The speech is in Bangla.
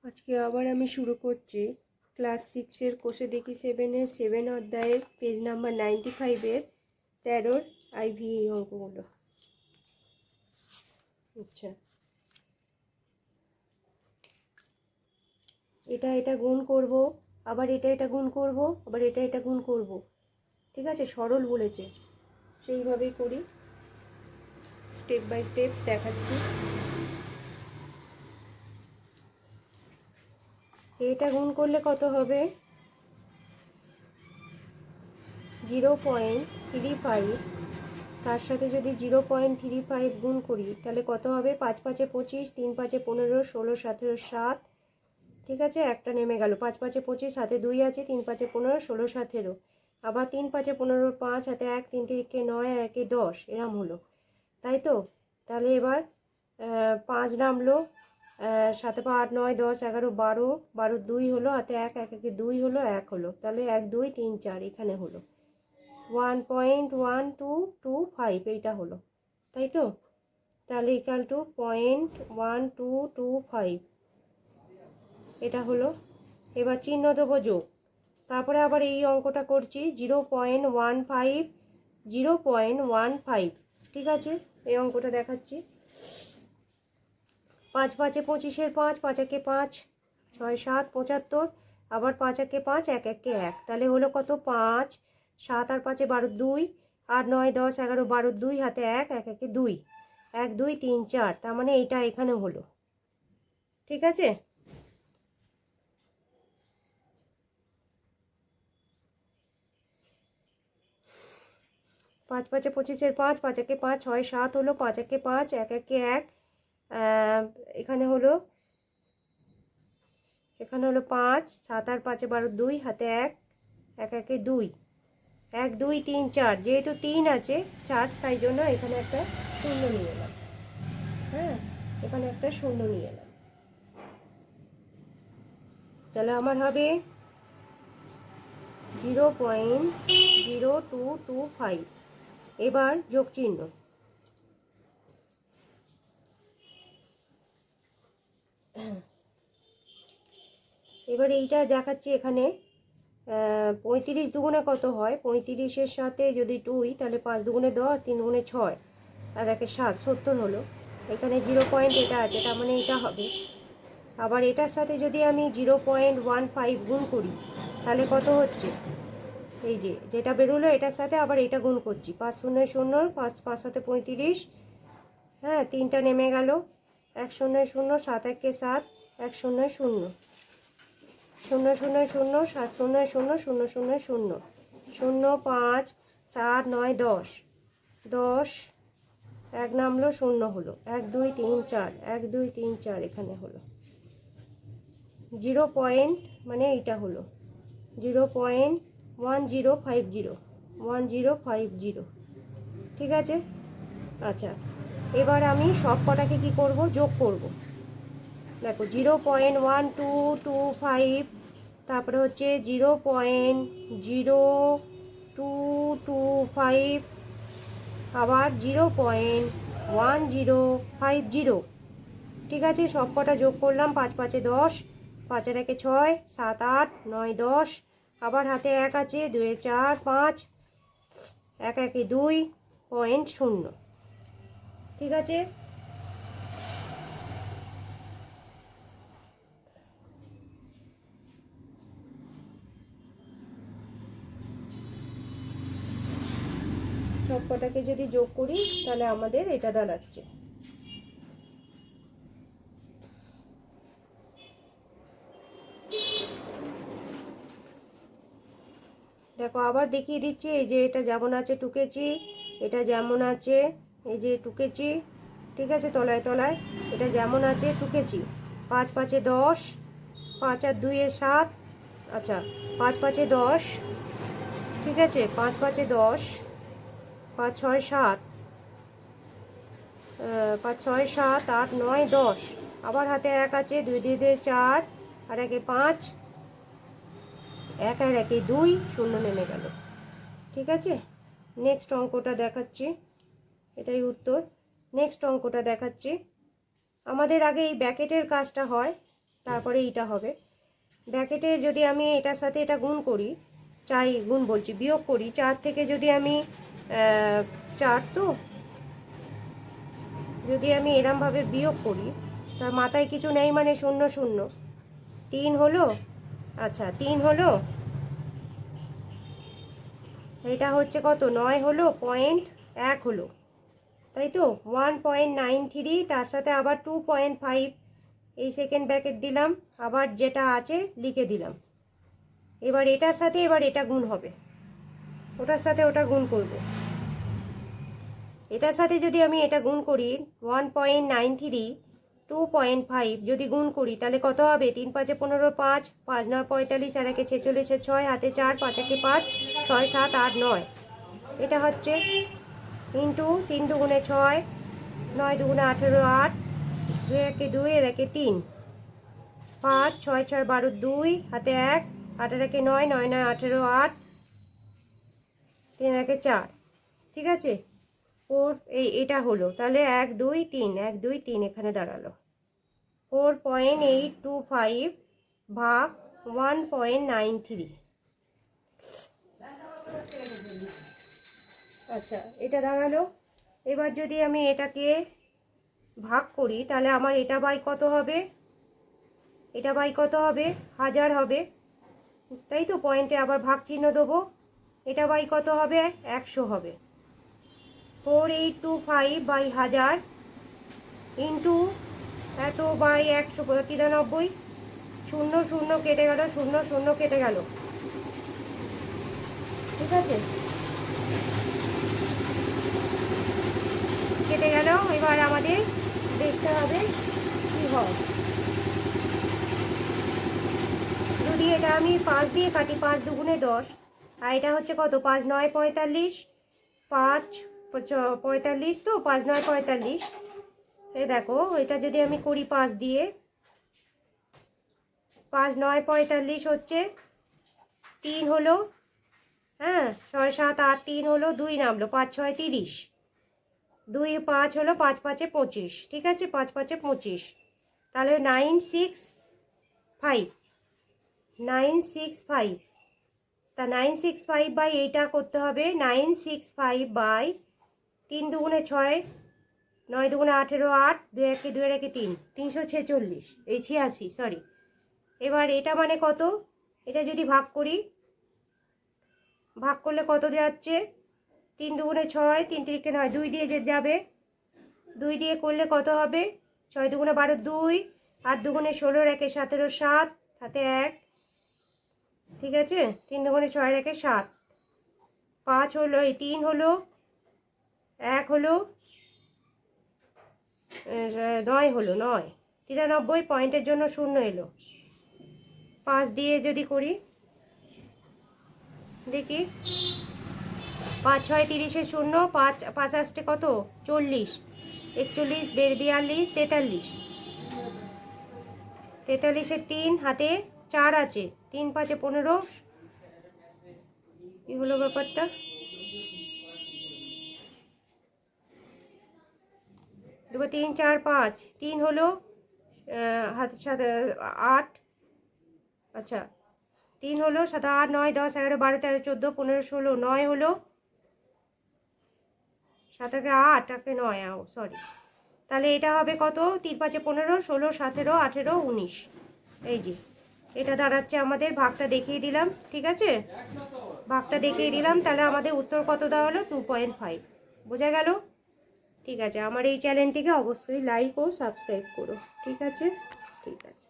আজকে আবার আমি শুরু করছি ক্লাস 6-এর কোষে দেখি 7-এর 7 অধ্যায়ের পেজ নাম্বার 95-এর 13-র আইভিই অঙ্কগুলো। আচ্ছা, এটা গুণ করব, আবার এটা গুণ করব, আবার এটা গুণ করব। ঠিক আছে, সরল বলেছে, সেইভাবেই করি, স্টেপ বাই স্টেপ দেখাচ্ছি। এটা গুণ করলে কত হবে? 0.35, তার সাথে যদি 0.35 গুণ করি তাহলে কত হবে? 5 5 25, 3 5 15, 16 17 7। ঠিক আছে, একটা নেমে গেল। 5 5 25, হাতে 2 আছে, 3 5 15, 16 17, আবার 3 5 15, 5 হাতে 1, 3 3 9, 1 10, এরম হলো, তাই তো? তাহলে এবার 5 নামলো, 7 8 9 10 11 12, 12 2 হলো, হাতে 1, 1 2 হলো, 1 হলো, তাহলে 1 2 3 4 এখানে হলো 1.1225, এইটা হলো, তাই তো? তাহলে ইকাল টু 0.1225, এটা হলো। এবার চিহ্ন দেবো যোগ, তারপরে আবার এই অঙ্কটা করছি 0.15, ঠিক আছে, এই অঙ্কটা দেখাচ্ছি। 5 5 25-এর 5, 5 1 5, 6 7 75, আবার 5 1 5, 1 1 1, তাহলে হলো কত? 5 7 আর 5 12 2, 8 9 10 11 12 2, হাতে 1 1 1 2, 1 2 3 4, তার মানে এইটা এখানে হলো, ঠিক আছে? পাঁচ 5 25-এর 5, 5 1 5, 6 7 হলো, 5 1 5, 1 1 1, এখানে হলো 5 7 আর 5 12 2, হাতে 1 1 1 2, 1 2 3 4, যেহেতু 3 আছে 4, তাই জন্য এখানে একটা শূন্য নিয়ে এলাম। হ্যাঁ, এখানে একটা শূন্য নিয়ে এলাম, তাহলে আমার হবে 0.0225। এবার যোগ চিহ্ন, এবার এইটা দেখাচ্ছি এখানে 35 দুগুণে কত হয়? 35-এর সাথে যদি 2, তাহলে 5 দুগুণে 10, 3 দুগুণে 6, আর 1 7, 70 হলো। এখানে 0 পয়েন্ট এটা আছে, তার মানে এটা হবে। আবার এটার সাথে যদি আমি 0.15 গুণ করি তাহলে কত হচ্ছে? এই যে যেটা বেরোলো এটার সাথে আবার এটা গুণ করছি, 5 0 0, 5 5 7 35, হ্যাঁ, 3টা নেমে গেল, 1 0 0, 7 1 7, 1 0 0, 0 0 0, 7 0 0, 0 0 0, 0 5 4 9 10, 10, 1 নামলো, 0 হলো, 1 2 3 4, 1 2 3 4, এখানে হলো 0 পয়েন্ট, মানে এইটা হলো 0.1050, 1050, ঠিক আছে? আচ্ছা, এবার আমি সব কটাকে কি করব? যোগ করব। দেখো 0.1225, তারপরে হচ্ছে 0.0225, আবার 0.1050, ঠিক আছে? সব কটা যোগ করলাম, 5 5 10, 5 আর 1 6, 7 8 9 10, আবার হাতে 1 আছে, 2 4 5, 1 1 2.0, ঠিক আছে? সব কটাকে যদি যোগ করি তাহলে আমাদের এটা দাঁড়াচ্ছে, দেখো আবার দেখিয়ে দিচ্ছি। এই যে এটা যেমন আছে টুকেছি, এটা যেমন আছে, এই যে টুকেছি, ঠিক আছে, তলায় তলায় এটা যেমন আছে টুকেছি। 5 5 10, 5 আর 2 7, আচ্ছা 5 5 10, ঠিক আছে, 5 5 10, 5 6 7, 5 6 7 8 9 10, আবার হাতে 1 আছে, 2 2 2 4, আর 1 5, 1 আর 1 2, 0 নেমে গেল, ঠিক আছে? নেক্সট অঙ্কটা দেখাচ্ছি, এটাই উত্তর। নেক্সট অঙ্কটা দেখাচ্ছি। আমাদের আগে এই ব্র্যাকেটের কাজটা হয়, তারপরে এইটা হবে। ব্র্যাকেটে যদি আমি এটার সাথে এটা গুণ করি, গুণ বলছি বিয়োগ করি, 4 থেকে যদি আমি 4 তো যদি আমি এরমভাবে বিয়োগ করি, তার মাথায় কিছু নেই মানে 0 0, 3 হলো। আচ্ছা 3 হলো, এটা হচ্ছে কত, 9 হলো, 0.1 হলো, তাই তো 1.93, তার সাথে আবার 2.5 এই সেকেন্ড ব্র্যাকেট দিলাম, আবার যেটা আছে লিখে দিলাম। এবার এটার সাথে এবার এটা গুণ হবে, ওটার সাথে ওটা গুণ করব। এটার সাথে যদি আমি এটা গুণ করি 1.93, 2.5 যদি গুণ করি তাহলে কত হবে, 3 5 15, 5 5 9 45, আর 1 46, 6 হাতে 4, 5 1 5, 6 7 8 9, এটা হচ্ছে ইন্টু 3 দুগুণে 6, 9 দুগুণে 18, 8, 2 1 2, এর 1 3, 5 6 6 12, 2 হাতে 1, 8 এর 1 9, 9 9 18, 8, 3 1 4, ঠিক আছে। এটা হলো, তাহলে 1 2 3, 1 2 3 এখানে দাঁড়ালো। 4.825 ভাগ 1.93। আচ্ছা এটা দাঁড়ালো। এবার যদি আমি এটাকে ভাগ করি তাহলে আমার এটা বাই কত হবে, এটা বাই কত হবে, 1000 হবে, তাই তো। পয়েন্টে আবার ভাগ চিহ্ন দেবো, এটা বাই কত হবে, 100 হবে। 4825 বাই 1000 ইন্টু এত বাই 193, 0 0 কেটে গেল, 0 0 কেটে গেল, ঠিক আছে, কেটে গেল। এবার আমাদের দেখতে হবে কি হয়। যদি এটা আমি 5 দিয়ে কাটি, 5 দুগুণে 10, আর এটা হচ্ছে কত, 5 9 45, 5 45 তো, 5 9 45। এই দেখো এটা যদি আমি করি 5 দিয়ে, 5 9 45 হচ্ছে 3 হলো, হ্যাঁ 6 7 8, 3 হলো, 2 নামলো, 5 6 30, 2 5 হলো, 5 5 25, ঠিক আছে, 5 5 25, তাহলে 965, 965, তা 965 বাই এইটা করতে হবে, 965 বাই 3 দুগুণে 6, 9 দুগুণে 18, 8, 2 1 2 1 3, 346, এই 86, সরি। এবার এটা মানে কত, এটা যদি ভাগ করি, ভাগ করলে কত যাচ্ছে, 3 দুগুণে 6, 3 3 9, 2 দিয়ে যে যাবে, 2 দিয়ে করলে কত হবে, 6 দুগুণে 12, 2, 8 দুগুণে 16, 1 17, 7 হাতে 1, ঠিক আছে, 3 দুগুণে 6, 1 7, 5 হলো, এই 3 হলো, 1 হলো, 9 হলো, 9 93, পয়েন্টের জন্য 0 এলো। 5 দিয়ে যদি করি দেখি, 5 6 30, 0, 5 5 আসছে কত, 40, 41 42 43, 43-এ 3 হাতে 4 আছে, 3 5 15, কি হলো ব্যাপারটা, দুটো 3 4 5, 3 হলো, হাতে সাথে 8, আচ্ছা 3 হলো, 7 8 9 10 11 12 13 14 15 16, 9 হলো, 7 8 9, সরি। তাহলে এটা হবে কত, 3 5 15 16 17 18 19, এই যে এটা দাঁড়াচ্ছে আমাদের, ভাগটা দেখিয়ে দিলাম, ঠিক আছে, ভাগটা দেখিয়ে দিলাম, তাহলে আমাদের উত্তর কত দাঁড়ালো, 2.5। বোঝা গেল? ঠিক আছে, আমার এই চ্যানেলটিকে অবশ্যই লাইক ও সাবস্ক্রাইব করো, ঠিক আছে, ঠিক আছে।